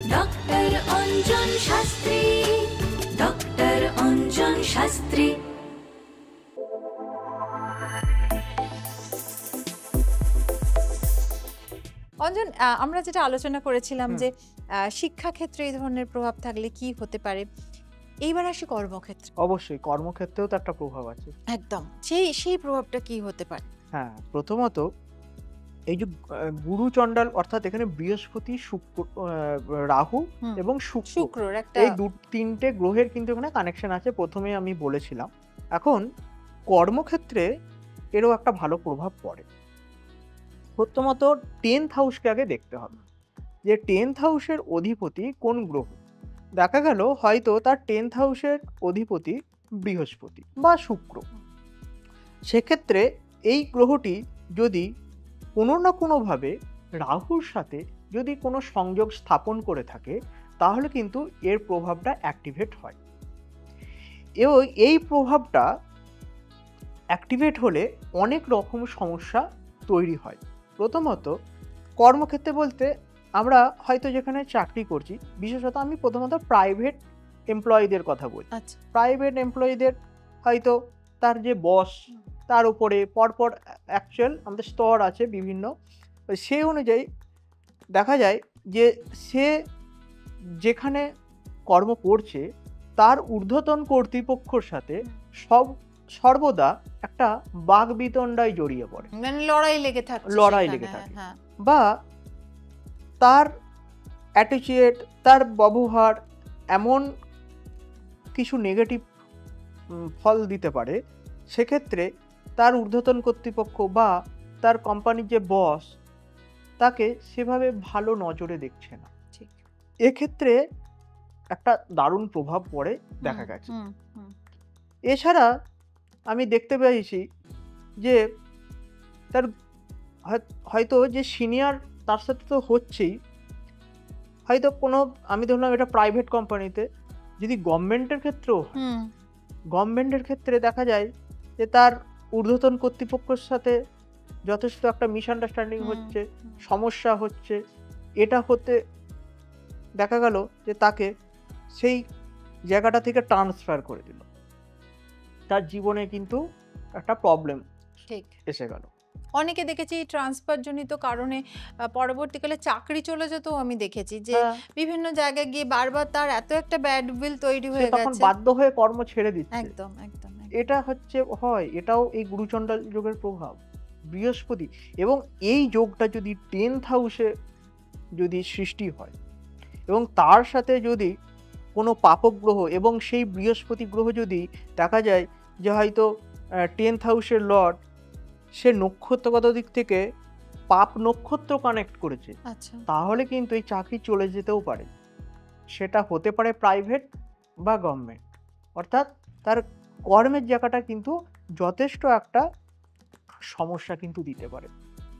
Doctor Anjan Shastri, doctor Anjan Shastri. Anjan, আমরা যেটা আলোচনা করেছিলাম যে শিক্ষাক্ষেত্রে এই ধরনের প্রভাব থাকলে কি হতে পারে, এইবার আসি কর্মক্ষেত্রে। অবশ্যই কর্মক্ষেত্রেও তো একটা প্রভাব আছে। একদম, সেই প্রভাবটা কি হতে পারে? হ্যাঁ, প্রথমত এই যে গুরু চণ্ডাল, অর্থাৎ এখানে বৃহস্পতি, শুক্র, রাহু এবং শুক্রর একটা এই তিনটে গ্রহের কিন্তু এখানে কানেকশন আছে, প্রথমে আমি বলেছিলাম। এখন কর্মক্ষেত্রে এরও একটা ভালো প্রভাব পড়ে। প্রথমত 10th হাউসকে আগে দেখতে হবে যে 10th হাউসের অধিপতি কোন গ্রহ। দেখা গেল হয়তো তার 10th হাউসের অধিপতি বৃহস্পতি বা শুক্র। সেক্ষেত্রে এই গ্রহটি যদি কোনো না কোনোভাবে রাহুর সাথে যদি কোনো সংযোগ স্থাপন করে থাকে, তাহলে কিন্তু এর প্রভাবটা অ্যাক্টিভেট হয়। এবং এই প্রভাবটা অ্যাক্টিভেট হলে অনেক রকম সমস্যা তৈরি হয়। প্রথমত কর্মক্ষেত্রে বলতে আমরা হয়তো যেখানে চাকরি করছি, বিশেষত আমি প্রথমত প্রাইভেট এমপ্লয়ীদের কথা বলি। প্রাইভেট এমপ্লয়ীদের হয়তো তার যে বস, তার উপরে পরপর অ্যাকচুয়াল আমাদের স্তর আছে বিভিন্ন, সেই অনুযায়ী দেখা যায় যে সে যেখানে কর্ম করছে তার ঊর্ধ্বতন কর্তৃপক্ষের সাথে সর্বদা একটা বাগবিতণ্ডায় জড়িয়ে পড়ে, মানে লড়াই লেগে থাকে। বা তার অ্যাটিচিউড, তার ব্যবহার এমন কিছু নেগেটিভ ফল দিতে পারে। সেক্ষেত্রে তার ঊর্ধ্বতন কর্তৃপক্ষ বা তার কোম্পানির যে বস তাকে সেভাবে ভালো নজরে দেখছে না। এক্ষেত্রে একটা দারুণ প্রভাব পড়ে দেখা গেছে। এছাড়া আমি দেখতে পেয়েছি যে তার হয়তো যে সিনিয়র তার সাথে তো হচ্ছেই, হয়তো কোনো, আমি ধরলাম এটা প্রাইভেট কোম্পানিতে, যদি গভর্নমেন্টের ক্ষেত্রেও হয়, গভর্নমেন্টের ক্ষেত্রে দেখা যায় যে তার ঊর্ধ্বতন কর্তৃপক্ষের সাথে যথেষ্ট একটা মিসআন্ডারস্ট্যান্ডিং হচ্ছে, সমস্যা হচ্ছে। এটা হতে দেখা গেল যে তাকে সেই জায়গাটা থেকে ট্রান্সফার করে দিল, তার জীবনে কিন্তু একটা প্রবলেম এসে গেল। অনেকে দেখেছি ট্রান্সফার জনিত কারণে পরবর্তীকালে চাকরি চলে যেতেও আমি দেখেছি যে বিভিন্ন জায়গায় গিয়ে বারবার তার এত একটা ব্যাড উইল তৈরি হয়ে গেছে, তখন বাধ্য হয়ে কর্ম ছেড়ে দিচ্ছে। একদম একদম এটা হচ্ছে হয়, এটাও এই গুরুচণ্ডাল যোগের প্রভাব, বৃহস্পতি। এবং এই যোগটা যদি 10th হাউসে যদি সৃষ্টি হয় এবং তার সাথে যদি কোনো পাপক গ্রহ এবং সেই বৃহস্পতি গ্রহ যদি দেখা যায় যে হয়তো 10th হাউসের লর্ড সে নক্ষত্রগত দিক থেকে পাপ নক্ষত্র কানেক্ট করেছে, তাহলে কিন্তু এই চাকরি চলে যেতেও পারে। সেটা হতে পারে প্রাইভেট বা গভর্নমেন্ট, অর্থাৎ তার কর্মের জায়গাটা কিন্তু যথেষ্ট একটা সমস্যা কিন্তু দিতে পারে।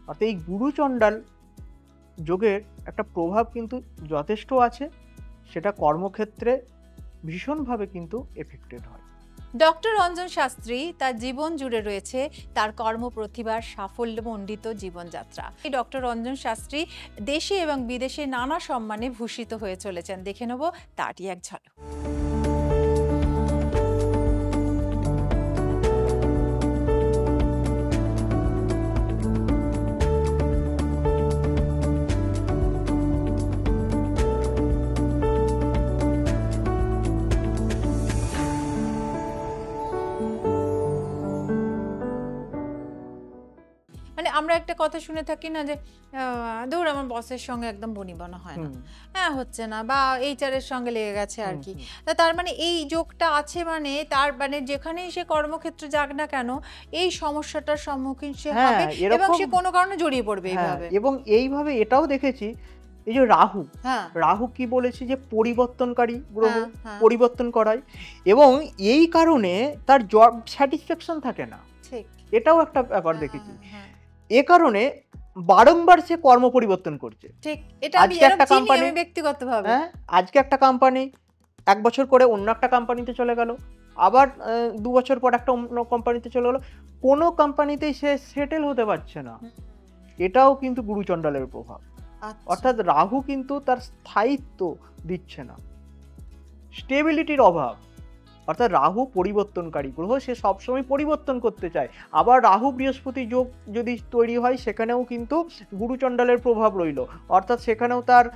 অর্থাৎ এই গুরুচণ্ডাল যোগের একটা প্রভাব কিন্তু যথেষ্ট আছে, সেটা কর্মক্ষেত্রে ভীষণভাবে কিন্তু এফেক্টেড হয়। ডক্টর অঞ্জন শাস্ত্রী তার জীবন জুড়ে রয়েছে তার কর্মপ্রতিভার সাফল্যমণ্ডিত জীবনযাত্রা। এই ডক্টর অঞ্জন শাস্ত্রী দেশে এবং বিদেশে নানা সম্মানে ভূষিত হয়ে চলেছেন। দেখে নেব তারই এক ঝলক। মানে আমরা একটা কথা শুনে থাকি না যে ধর আমার বসের সঙ্গে একদম বনিবনা হয় না, হ্যাঁ হচ্ছে না, বা এইচআর এর সঙ্গে লেগে গেছে আর কি। তার মানে এই যোগটা আছে, মানে তার মানে যেখানেই সে কর্মক্ষেত্রে যাক না কেন এই সমস্যাটার সম্মুখীন সে হবে এবং সে কোনো কারণে জড়িয়ে পড়বে এইভাবে। এবং এইভাবে এটাও দেখেছি, এই যে রাহু কি বলেছি যে পরিবর্তনকারী গ্রহ, পরিবর্তন করায়, এবং এই কারণে তার জব স্যাটিসফ্যাকশন থাকে না। এটাও একটা ব্যাপার দেখেছি। এ কারণে বারংবার সে কর্ম পরিবর্তন করছে। আজকে একটা কোম্পানি, ব্যক্তিগতভাবে আজকে একটা কোম্পানি 1 বছর করে অন্য একটা কোম্পানিতে চলে গেল, আবার 2 বছর পর একটা অন্য কোম্পানিতে চলে গেল, কোনো কোম্পানিতেই সে সেটেল হতে পারছে না। এটাও কিন্তু গুরুচণ্ডালের প্রভাব। আচ্ছা। অর্থাৎ রাহু কিন্তু তার স্থায়িত্ব দিচ্ছে না, স্টেবিলিটির অভাব। অর্থাৎ রাহু পরিবর্তনকারী গ্রহ, সে সবসময় পরিবর্তন করতে চায়। আবার রাহু বৃহস্পতি যোগ যদি তৈরি হয় সেখানেও কিন্তু গুরুচণ্ডালের প্রভাব রইল, অর্থাৎ সেখানেও তার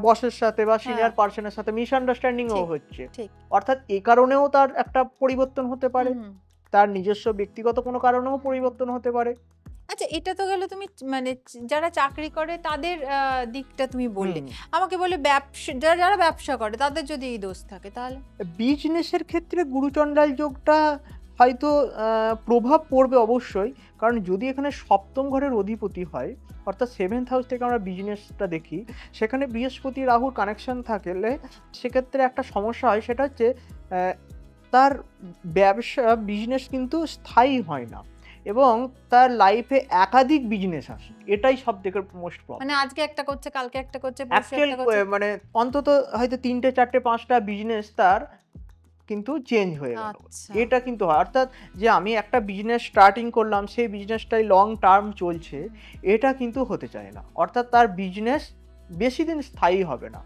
বসের সাথে বা সিনিয়র পার্সনের সাথে মিসআন্ডারস্ট্যান্ডিংও ঠিক, হচ্ছে। ঠিক। অর্থাৎ এ কারণেও তার একটা পরিবর্তন হতে পারে, হুম। তার নিজস্ব ব্যক্তিগত কোনো কারণেও পরিবর্তন হতে পারে। আচ্ছা, এটা তো গেল তুমি মানে যারা চাকরি করে তাদের দিকটা তুমি বললে। আমাকে বলে যারা ব্যবসা করে তাদের যদি এই দোষ থাকে তাহলে? বিজনেসের ক্ষেত্রে গুরুচণ্ডাল যোগটা হয়তো প্রভাব পড়বে অবশ্যই, কারণ যদি এখানে সপ্তম ঘরের অধিপতি হয়, অর্থাৎ 7th হাউস থেকে আমরা বিজনেসটা দেখি, সেখানে বৃহস্পতি রাহুর কানেকশন থাকলে সেক্ষেত্রে একটা সমস্যা হয়, সেটা হচ্ছে তার ব্যবসা বিজনেস কিন্তু স্থায়ী হয় না এবং তার লাইফে একাধিক বিজনেস আসে, এটাই সব থেকে মোস্ট প্রবলেম। মানে আজকে একটা করছে, কালকে একটা করছে, পরশু অ্যাকচুয়াল একটা করছে। মানে অন্তত হয়তো 3টে 4টে 5টা বিজনেস তার কিন্তু চেঞ্জ হয়ে গেল, আচ্ছা। এটা কিন্তু হয়। অর্থাৎ যে আমি একটা বিজনেস স্টার্টিং করলাম, সেই বিজনেসটাই লং টার্ম চলছে, এটা কিন্তু হতে চায় না। অর্থাৎ তার বিজনেস বেশি দিন স্থায়ী হবে না।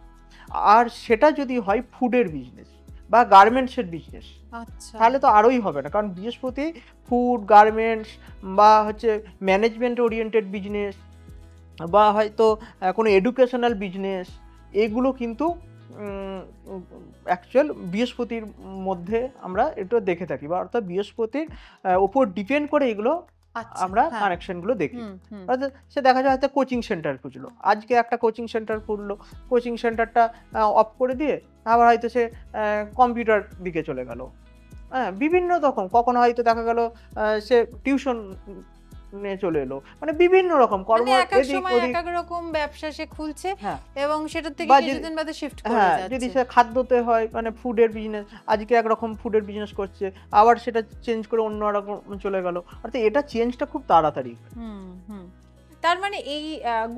আর সেটা যদি হয় ফুডের বিজনেস বা গার্মেন্টসের বিজনেস, আচ্ছা। তাহলে তো আরোই হবে না, কারণ বৃহস্পতি ফুড, গার্মেন্টস বা হচ্ছে ম্যানেজমেন্ট ওরিয়েন্টেড বিজনেস বা হয়তো কোনো এডুকেশনাল বিজনেস, এগুলো কিন্তু অ্যাকচুয়াল বৃহস্পতির মধ্যে আমরা এটা দেখে থাকি, বা অর্থাৎ বৃহস্পতির উপর ডিপেন্ড করে এগুলো আচ্ছা, আমরা হ্যাঁ। কানেকশনগুলো দেখি। হুম, হুম। অর্থাৎ সে দেখা যায় হয়তো কোচিং সেন্টার খুঁজলো, আজকে একটা কোচিং সেন্টার খুললো, কোচিং সেন্টারটা অফ করে দিয়ে আবার হয়তো সে কম্পিউটার দিকে চলে গেল। হ্যাঁ, বিভিন্ন রকম, কখনো হয়তো দেখা গেল সে টিউশন নিয়ে চলে এলো, মানে বিভিন্ন রকম কর্ম মানে এক এক এদিক সময় ওদিক। এক এক রকম ব্যবসা সে খুলছে হ্যাঁ, এবং সেটা থেকে বা যদি কিছুদিন বাদে শিফট করে হ্যাঁ, যাচ্ছে। যদি সে খাদ্যতে হয়, মানে ফুডের বিজনেস, আজকে একরকম ফুডের বিজনেস করছে, আবার সেটা চেঞ্জ করে অন্য রকম চলে গেল। অর্থাৎ এটা চেঞ্জটা খুব তাড়াতাড়ি। হুম, হুম। তার মানে এই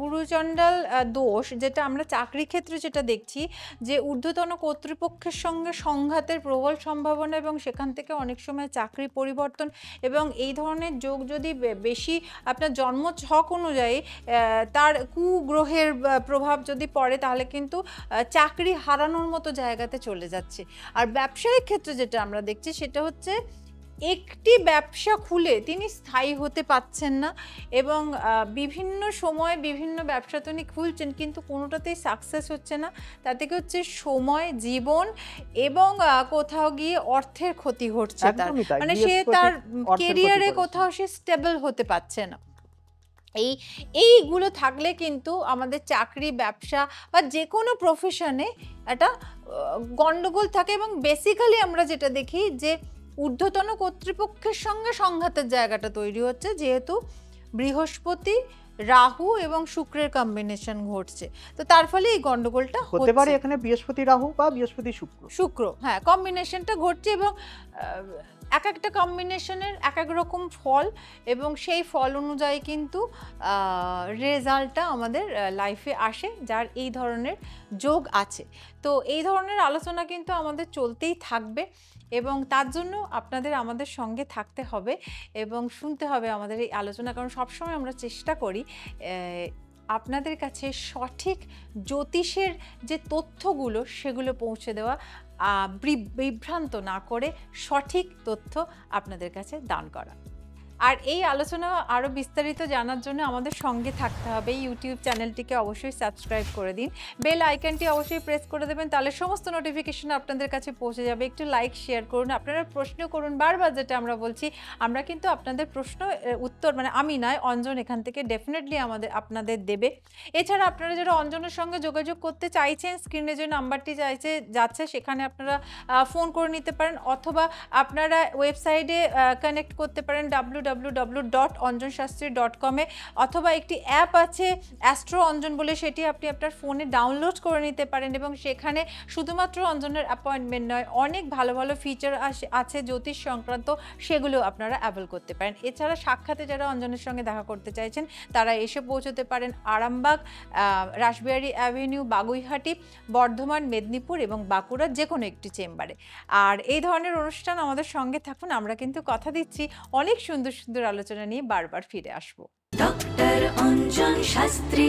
গুরুচণ্ডাল দোষ যেটা আমরা চাকরি ক্ষেত্রে যেটা দেখছি, যে ঊর্ধ্বতন কর্তৃপক্ষের সঙ্গে সংঘাতের প্রবল সম্ভাবনা এবং সেখান থেকে অনেক সময় চাকরি পরিবর্তন, এবং এই ধরনের যোগ যদি বেশি আপনার জন্ম ছক অনুযায়ী তার কুগ্রহের প্রভাব যদি পড়ে, তাহলে কিন্তু চাকরি হারানোর মতো জায়গাতে চলে যাচ্ছে। আর ব্যবসায়িক ক্ষেত্রে যেটা আমরা দেখছি সেটা হচ্ছে একটি ব্যবসা খুলে তিনি স্থায়ী হতে পারছেন না, এবং বিভিন্ন সময় বিভিন্ন ব্যবসা তিনি খুলছেন কিন্তু কোনোটাতেই সাকসেস হচ্ছে না। তাতে কি হচ্ছে, সময়, জীবন এবং কোথাও গিয়ে অর্থের ক্ষতি ঘটছে তার। একদমই তাই, মানে সে বৃহস্পতি তার অর্থের ক্ষতি কেরিয়ারে করেছে। কোথাও সে স্টেবল হতে পারছে না। এইগুলো থাকলে কিন্তু আমাদের চাকরি, ব্যবসা বা যে কোনো প্রফেশনে একটা গন্ডগোল থাকে, এবং বেসিক্যালি আমরা যেটা দেখি যে ঊর্ধ্বতন কর্তৃপক্ষের সঙ্গে সংঘাতের জায়গাটা তৈরি হচ্ছে, যেহেতু বৃহস্পতি, রাহু এবং শুক্রের কম্বিনেশন ঘটছে, তো তার ফলে এই গন্ডগোলটা হতে পারে হচ্ছে। এখানে বৃহস্পতি রাহু বা বৃহস্পতি শুক্র, হ্যাঁ, কম্বিনেশনটা ঘটছে, এবং এক একটা কম্বিনেশনের এক এক রকম ফল, এবং সেই ফল অনুযায়ী কিন্তু রেজাল্টটা আমাদের লাইফে আসে যার এই ধরনের যোগ আছে। তো এই ধরনের আলোচনা কিন্তু আমাদের চলতেই থাকবে, এবং তার জন্য আপনাদের আমাদের সঙ্গে থাকতে হবে এবং শুনতে হবে আমাদের এই আলোচনা, কারণ সবসময় আমরা চেষ্টা করি আপনাদের কাছে সঠিক জ্যোতিষের যে তথ্যগুলো সেগুলো পৌঁছে দেওয়া, বিভ্রান্ত না করে সঠিক তথ্য আপনাদের কাছে দান করা। আর এই আলোচনা আরও বিস্তারিত জানার জন্য আমাদের সঙ্গে থাকতে হবে। ইউটিউব চ্যানেলটিকে অবশ্যই সাবস্ক্রাইব করে দিন, বেল আইকনটি অবশ্যই প্রেস করে দেবেন, তাহলে সমস্ত নোটিফিকেশন আপনাদের কাছে পৌঁছে যাবে। একটু লাইক, শেয়ার করুন, আপনারা প্রশ্ন করুন, বারবার যেটা আমরা বলছি, আমরা কিন্তু আপনাদের প্রশ্ন উত্তর, মানে আমি নয়, অঞ্জন এখান থেকে ডেফিনেটলি আপনাদের দেবে। এছাড়া আপনারা যারা অঞ্জনের সঙ্গে যোগাযোগ করতে চাইছেন, স্ক্রিনে যে নাম্বারটি যাচ্ছে সেখানে আপনারা ফোন করে নিতে পারেন, অথবা আপনারা ওয়েবসাইটে কানেক্ট করতে পারেন www.anjanshastri.com এ, অথবা একটি অ্যাপ আছে অ্যাস্ট্রো অঞ্জন বলে, সেটি আপনি আপনার ফোনে ডাউনলোড করে নিতে পারেন, এবং সেখানে শুধুমাত্র অঞ্জনের অ্যাপয়েন্টমেন্ট নয়, অনেক ভালো ভালো ফিচার আছে জ্যোতিষ সংক্রান্ত, সেগুলো আপনারা অ্যাভেল করতে পারেন। এছাড়া সাক্ষাতে যারা অঞ্জনের সঙ্গে দেখা করতে চাইছেন তারা এসে পৌঁছতে পারেন আরামবাগ, রাসবিহারী অ্যাভিনিউ, বাগুইহাটি, বর্ধমান, মেদিনীপুর এবং বাঁকুড়ার যে কোনো একটি চেম্বারে। আর এই ধরনের অনুষ্ঠান আমাদের সঙ্গে থাকুন, আমরা কিন্তু কথা দিচ্ছি অনেক সুন্দর সুন্দর আলোচনা নিয়ে বারবার ফিরে আসবো। ডক্টর অঞ্জন শাস্ত্রী।